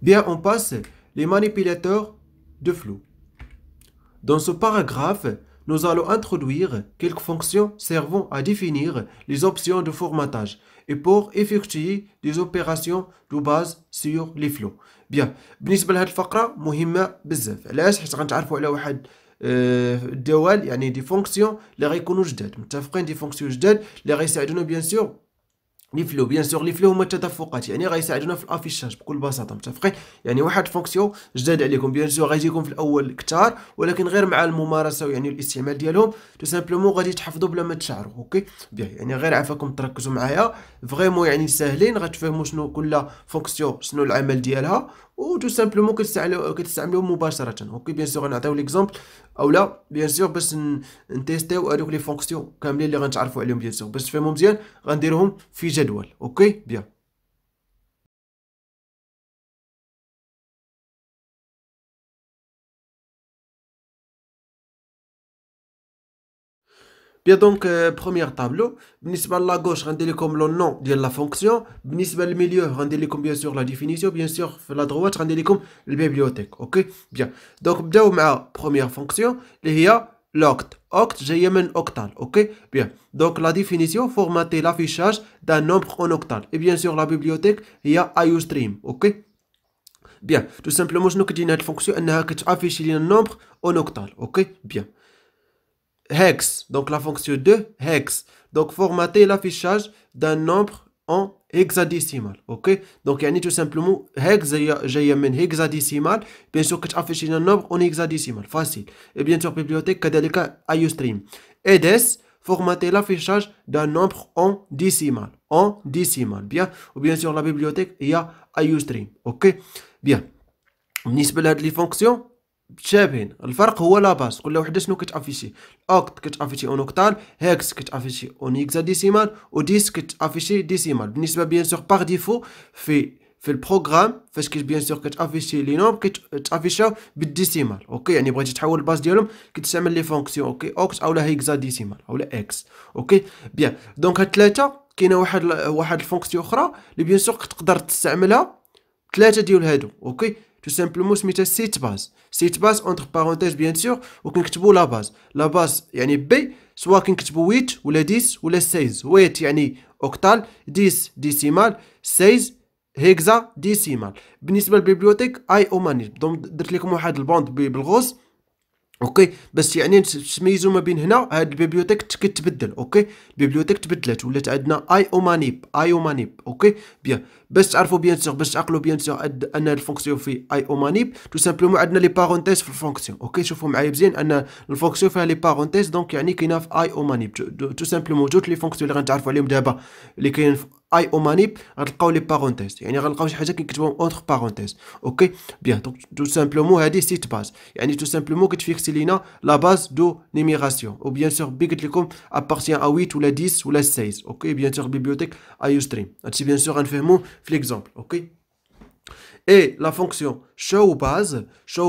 Bien, on passe les manipulateurs de flou. Dans ce paragraphe, nous allons introduire quelques fonctions servant à définir les options de formatage et pour effectuer des opérations de base sur les flots. Bien, بالنسبة لهذه الفقرة مهمة بزاف. علاش؟ حيت غنتعرفوا على واحد الدوال يعني دي فونكسيون اللي غيكونوا جداد، متفقين؟ دي فونكسيون جداد اللي غيساعدونا بيان سور لي فلو. بيان سور لي فلو هما التدفقات، يعني غيساعدونا في الافيشاج بكل بساطه، متفقين؟ يعني واحد فونكسيون جداد عليكم، بيان سور غيجيكم في الاول كثار، ولكن غير مع الممارسه يعني الاستعمال ديالهم تو سامبلومون غادي تحفظوا بلا ما تشعروا. اوكي بيان، يعني غير عافاكم تركزوا معايا فريمون، يعني ساهلين، غتفهموا شنو كل فونكسيون شنو العمل ديالها، و تو سامبلومون كتستعملوه مباشره. اوكي بيان سور غنعطيو ليكزامبل اولا بيان سور باش نتيستيو هذوك لي فونكسيون كاملين اللي غنتعرفوا عليهم. بيان سور باش تفهموا مزيان غنديرهم في جدول. اوكي بيان. Bien donc premier tableau بالنسبه لا gauche غندير لكم لو نون ديال لا فونكسيون، بالنسبه للميليو غندير لكم بيان سور لا ديفينيسيون، بيان سور في لا droite غندير لكم البيبليوتيك. اوكي بيان دونك نبداو مع بروميير فونكسيون اللي هي l'oct. Oct جايه من octal. اوكي بيان دونك لا ديفينيسيون فورماتي لافيشاج دان نومبر اون octal et bien sûr la bibliothèque هي iostream. اوكي بيان تو سامبلومون شنو كدير هاد الفونكسيون انها كتافيشي لينا النومبر اون octal. اوكي بيان hex, donc la fonction de hex, donc formater l'affichage d'un nombre en hexadécimal. Ok, donc il y a tout simplement hex j'ai من hexadécimal, bien sûr que tu affiches un nombre en hexadécimal, facile. Et bien sûr bibliothèque كذلك iostream. Eds formater l'affichage d'un nombre en décimal, bien. Ou bien sûr la bibliothèque il y a iostream. Ok, bien. بالنسبه لهاد لي فونكسيون متشابهين، الفرق هو لا باس. كل وحده شنو كتافيشي؟ اوكت كتافيشي اون اوكتال، هيكس كتافيشي اون هيكزاديسيمال، و ديس كتافيشي ديسيمال. بالنسبه بيان سور باغ ديفو في البروغرام فاش بيان سور كتافيشي لي نومبر كتافيشاو بالديسيمال. اوكي يعني بغيتي تحول الباس ديالهم كتستعمل لي فونكسيون اوكي اوكت اولا هيكزاديسيمال اولا اكس. اوكي بيان دونك هاد ثلاثه كاينه واحد الفونكسيون اخرى اللي بيان سور كتقدر تستعملها، ثلاثه ديال هادو. اوكي tout simplement سميتها سيت باز. سيت باز اونتر بارونتيز بيان سور، وكنكتبوا لا باز. لا باز يعني بي سوا كنكتبوا 8 ولا 10 ولا 16. 8 يعني اوكتال، 10 ديسيمال، 16 هيكزا ديسيمال. بالنسبه للبيبليوتيك اي اوماني درت لكم واحد البوند بالغوص. اوكي بس يعني تميزوا ما بين هنا هاد البيبليوتيك كتبدل. اوكي البيبليوتيك تبدلت ولات عندنا اي اومانيب. اوكي بيان باش تعرفوا بيان سور باش تعقلوا بيان سور ان الفونكسيون في اي اومانيب تو سامبلومون عندنا لي بارونتيز في الفونكسيون. اوكي شوفوا معايا مزيان ان الفونكسيون فيها لي بارونتيز، دونك يعني كاينه في اي اومانيب تو سامبلومون جوج لي فونكسيون اللي غنتعرفوا عليهم دابا اللي كاين في اي اومانيب غتلقاو لي بارونتيز، يعني غنلقاو شي حاجه كنكتبوهم اونتر بارونتيز. اوكي بيان دونك تو سامبلومون هذه سيت باز، يعني تو سامبلومون كتفيكسي لينا لا باز دو نيميراسيون. او بيان سور بي قلت لكم ابارتيان ا 8 ولا 10 ولا 16. اوكي بيان سور بيبليوتيك ايوستريم هادشي بيان سور غنفهموه في ليكزامبل. اوكي et la fonction show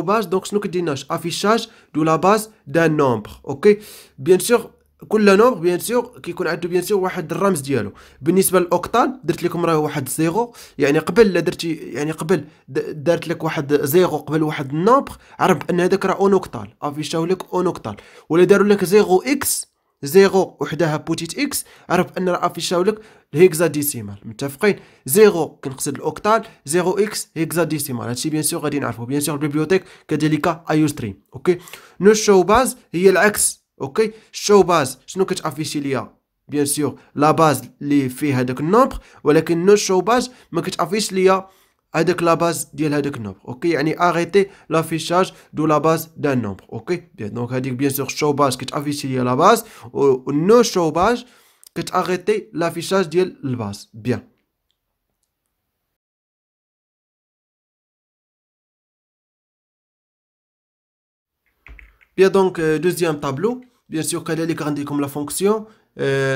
base donc شنو كديرناش affichage de la base d'un nombre. اوكي بيان سور كل نومبر بيان سور كيكون عنده بيان سور واحد الرمز ديالو. بالنسبه للاوكتال درت لكم راه واحد زيرو، يعني قبل درتي يعني قبل دارت لك واحد زيرو قبل واحد النومبر، عرف ان هذاك راه اون اوكتال، افيشاو لك اون اوكتال. ولا داروا لك زيرو اكس، زيرو وحدها بوتيت اكس، عرف ان راه افيشاو لك الهيكزاديسيمال. متفقين؟ زيرو كنقصد الاوكتال، زيرو اكس هيكزاديسيمال. هادشي بيان سور غادي نعرفو. بيان سور البيبليوتيك كذلك ايوستريم. اوكي نو شو باز هي العكس. اوكي شو باز شنو كتافيشي ليا؟ بيان سور لا باز اللي فيه هذاك النومبر، ولكن نو شو باز ما كتافيش ليا هذاك لا باز ديال هذاك النومبر. اوكي يعني اريتي لافيشاج دو لا باز دان نومبر. اوكي بيان دونك هذيك بيان سور شو باز كتافيشي ليا لا باز، و نو شو باز كتاريتي لافيشاج ديال الباز. بيان بيان دونك دوزيام طابلو بيان سور كذلك غندير لكم لا فونكسيون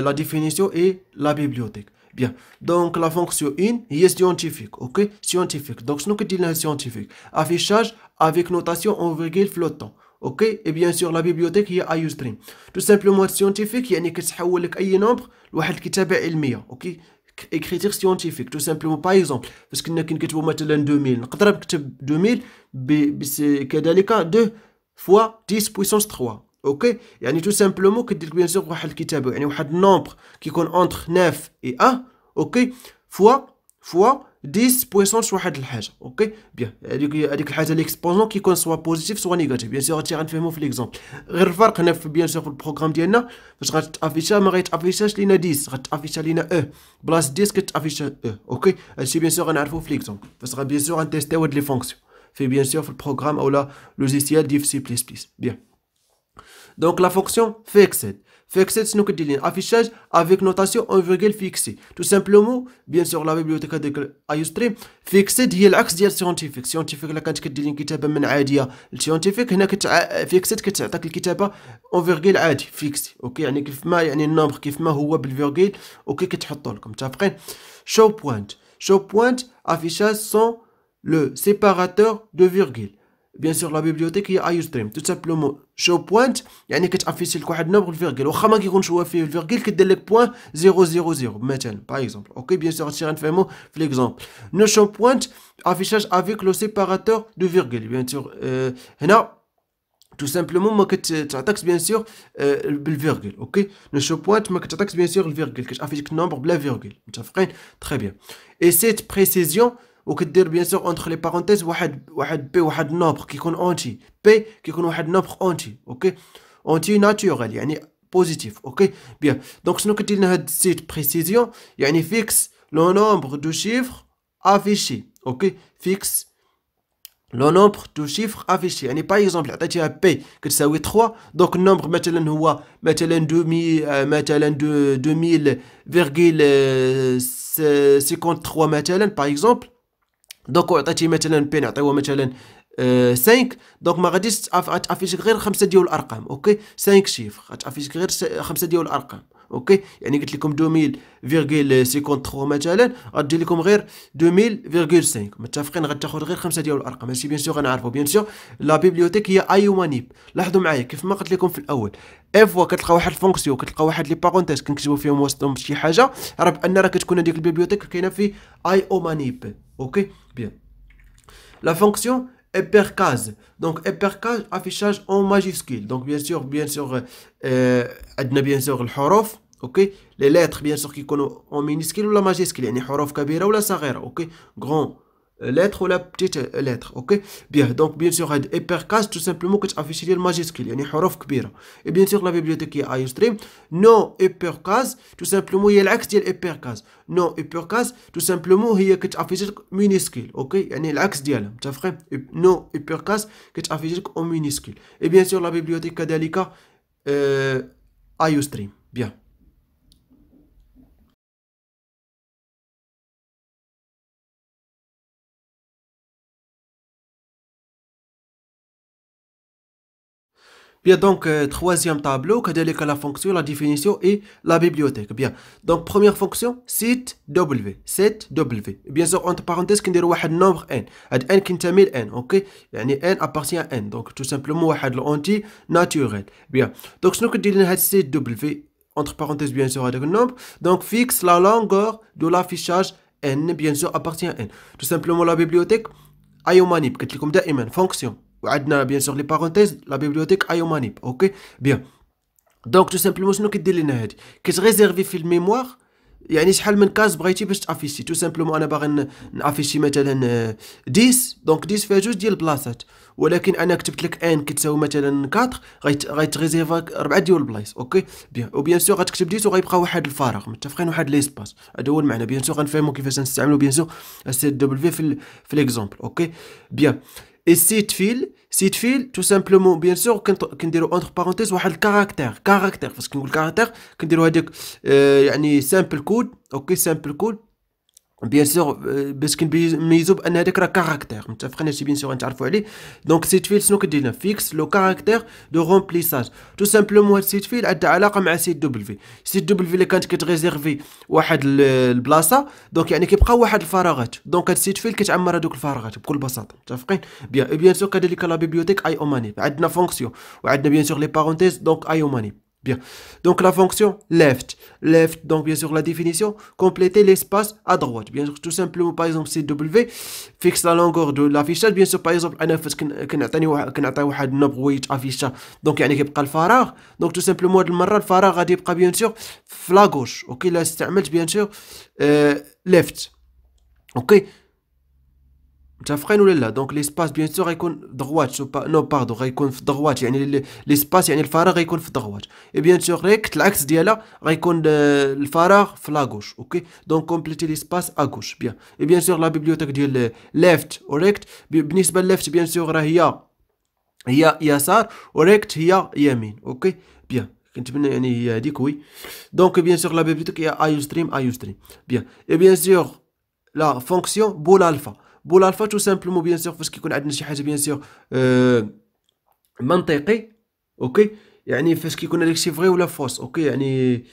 la définition et la bibliothèque. Bien, donc la fonction in est scientifique. Ok, scientifique. Donc, nous que dit scientifique, affichage avec notation en virgule flottant. Ok, et bien sûr la bibliothèque هي iostream. Tout simplement scientifique يعني كتحول لك اي نمبر لواحد الكتابه علميه. اوكي écriture scientifique tout simplement par exemple parce que كنكتبوا مثلا 2000 نقدر نكتب 2000 كذلك 2 fois 10 puissance 3 اوكي يعني tout simplement كدير لك بيان سور واحد الكتابه يعني واحد النومبر كيكون entre 9 et 1 اوكي fois 10 puissance واحد الحاجه اوكي بيان هذيك الحاجه ليكسبونون كيكون سوا بوزيتيف سوا نيجاتيف بيان سور هادشي غنفهمو في ليكزامبل غير الفرق هنا في بيان سور في البروغرام ديالنا فاش غتافيشا ما غيتافيشاش لينا 10 غتافيشا لينا بلاص 10 كتافيشا اوكي هادشي بيان سور غنعرفو في ليكزامبل فاش بيان سور غنتيستيو هاد لي فونكسيون في بيان سور في البروغرام اولا لوجيسيال ديال سي بلس بلس بيان دونك لا فونكسيون fixed fixed شنو كدير لنا affichage avec notation en virgule fixée tout simplement bien sûr la bibliothèque هذيك ايوستريم fixed هي العكس ديال scientific الا كانت كدير لنا كتابه من عاديه للسيونتيفيك هنا fixed كتعطيك الكتابه en virgule عادي فيكسي اوكي يعني كيف ما يعني النمبر كيف ما هو بالفيرغيل اوكي كتحطوا لكم متفقين show point affichage sans le séparateur de virgule bien sûr la bibliothèque هي ايوستريم tout simplement show point يعني كتافيشي لك واحد نومبر الفيرغيل واخا ما كيكونش هو فيه الفيرغيل كدير لك بوين 000 مثلا باغ اكزومبل اوكي بيان سور هادشي غنفهمو في ليكزامبل نو show point affichage avec le séparateur de virgule bien sûr هنا tout simplement ما كتعطيكش بيان سور بالفيرغيل اوكي نو show point ما كتعطيكش بيان سور الفيرغيل كتافيشيك النومبر بلا فيرغيل متفقين تري بيان et cette précision وكدير بيان سور اونتر لي بارونتيز واحد بي واحد نومبر كيكون اونتي بي كيكون واحد نومبر اونتي اوكي اونتي ناتورال يعني بوزيتيف اوكي بيان دونك شنو كدير لنا هاد السيت بريسيزيون يعني فيكس لو نومبر دو شيفر افيشي اوكي فيكس لو نومبر دو شيفر افيشي يعني باغ اكزومبل عطيتيها بي كتساوي 3 دونك النومبر مثلا هو مثلا 2000 مثلا 2000,53 مثلا باغ اكزومبل دونك عطيتي مثلا بي نعطيوها مثلا 5 دونك ما غاديش تافيشيك غير 5 ديال الارقام اوكي 5 شيفر غتافيشيك غير 5 ديال الارقام اوكي يعني قلت لكم 2000,53 مثلا غتجي لكم غير 2000,5 متفقين غتاخذ غير 5 ديال الارقام هادشي بيان سور غنعرفوا بيان سور لا بيبليوتيك هي ايومانيب لاحظوا معايا كيف ما قلت لكم في الاول فوا كتلقى واحد الفونكسيون كتلقى واحد لي بارونتيز كنكتبوا فيهم وسطهم شي حاجه راه بان راه كتكون هذيك البيبليوتيك كاينه في ايومانيب اوكي بيان لا فونكسيون hypercase donc hypercase affichage en majuscule donc bien sûr عندنا bien sûr الحروف اوكي لي لتر bien sûr كيكونوا en minuscule ولا ماجيسكول يعني حروف كبيره ولا صغيره اوكي grand lettre ولا petite lettre اوكي بيان دونك bien sûr هاد hypercase tout simplement كتافيشي ديال ماجيسكول يعني حروف كبيره et bien sûr la bibliothèque هي ايوستريم no hypercase tout simplement هي العكس ديال hypercase no hypercase tout simplement هي كتافيشي لك minuscule اوكي يعني العكس ديالها متفقين no hypercase كتافيشي لك en minuscule et bien sûr la bibliothèque كذلك ايوستريم بيان Bien, donc, troisième tableau, كذلك la fonction, la définition et la bibliothèque. Bien, donc, première fonction, set W. Set W. Bien sûr, entre parenthèses, كنديروا واحد nombre n. هاد n كينتمي ل n, ok? يعني n appartient à n. Donc, tout simplement, واحد l'anti naturel. Bien, donc, شنو كدير لنا هاد set W, entre parenthèses, bien sûr, هذاك النومبر. Donc, fixe la longueur de l'affichage n, bien sûr, appartient à n. Tout simplement, la bibliothèque, ايومانيب قلت لكم دائما فونكسيون وعندنا بيان سور لي بارونتيز لا بيبليوتيك ايومانيب اوكي بيان دونك تو سامبلومون شنو كدير لنا هادي كتغيزيرفي في الميموار يعني شحال من كاز بغيتي باش تافيشي تو سامبلومون انا باغي نافيشي مثلا 10 دونك 10 فيها جوج ديال البلاصات ولكن انا كتبت لك ان كتساوي مثلا 4 غيتغيزيرفاك 4 ديال البلايص اوكي بيان وبيان سور غتكتب 10 وغيبقى واحد الفراغ متفقين واحد ليسباس هذا هو المعنى بيان سور غنفهموا كيفاش نستعملوا بيان سور السي دبليو في ليكزامبل اوكي بيان et سيت فيل tout simplement bien sûr كنديروا entre parenthèses واحد الكاركتير فاش كنقول كاركتير كنديروا هذيك يعني سامبل كود اوكي سامبل كود بيان سور باش كنميزوا بان هذاك راه كاركتير متفقين هادشي بيان سور غنتعرفوا عليه دونك سيت فيل شنو كدير لنا فيكس لو كاركتير دو رومبليساج تو سامبلومون هاد سيت فيل عندها علاقه مع سيت دبليو اللي كانت كتريزيرفي واحد البلاصه دونك يعني كيبقى واحد الفراغات دونك هاد سيت فيل كتعمر هذوك الفراغات بكل بساطه متفقين بيان سور كذلك لا بيبليوتيك ايومانيب عندنا فونكسيون وعندنا بيان سور لي بارونتيز دونك ايومانيب Bien. Donc la fonction left. Left, donc bien sûr la définition, compléter l'espace à droite. Bien sûr, tout simplement, par exemple, CW fixe la longueur de l'affichage. Bien sûr, par exemple, أنا فاش كنعطي واحد نبغي يتافيشا دونك يعني كيبقى الفراغ. دونك tout simplement هاد المرة الفراغ غادي يبقى bien sûr في لا gauche. اوكي لا استعملت bien sûr left. اوكي متفقين ولا لا؟ دونك ليسباس بيان سور غيكون دغوات نو باردون غيكون في دغوات يعني ليسباس يعني الفراغ غيكون في دغوات اي بيان سور ريكت العكس ديالها غيكون الفراغ في لاغوش اوكي دونك كومبليتي ليسباس اغوش بيان اي بيان سور لا بيبليوتيك ديال ليفت وريكت بالنسبه لليفت بيان سور راه هي يسار وريكت هي يمين اوكي بيان كنتمنى يعني هي هذيك وي دونك بيان سور لا بيبليوتيك هي ايو ستريم بيان اي بيان سور لا فونكسيون بول الفا بول الفا تو سامبلومون بيان سور فاش كيكون عندنا شي حاجه بيان سور منطقي اوكي يعني فاش كيكون هذاك الشيء فري ولا فوس اوكي يعني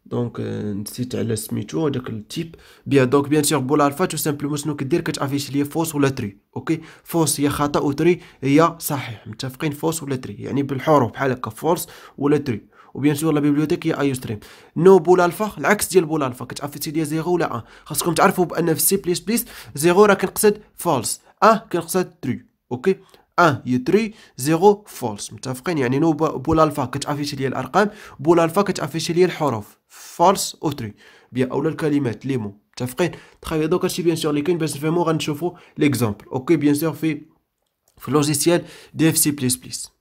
دونك نسيت على سميتو هذاك التيب بيان دونك بيان سور بول الفا تو سامبلومون شنو كدير كتافيش ليا فوس ولا تري اوكي فوس هي خطا وتري هي صحيح متفقين فوس ولا تري يعني بالحروف بحال هكا فوس ولا تري وبيان سور لا بيبليوتيك هي ايو ستريم نو بول الفا العكس ديال بول الفا كتافيتي ليا 0 ولا 1 خاصكم تعرفوا بان في سي بليس بليس 0 راه كنقصد فالس 1 كنقصد تري اوكي 1 هي تري 0 فالس متفقين يعني نو بول الفا كتافيتي ليا الارقام بول الفا كتافيتي ليا الحروف فالس او تري بيان اولا الكلمات لي مو متفقين تخيل دوك هادشي بيان سور اللي كاين باش نفهمو غنشوفو ليكزامبل اوكي بيان سور في لوجيسيال دي اف سي بليس بليس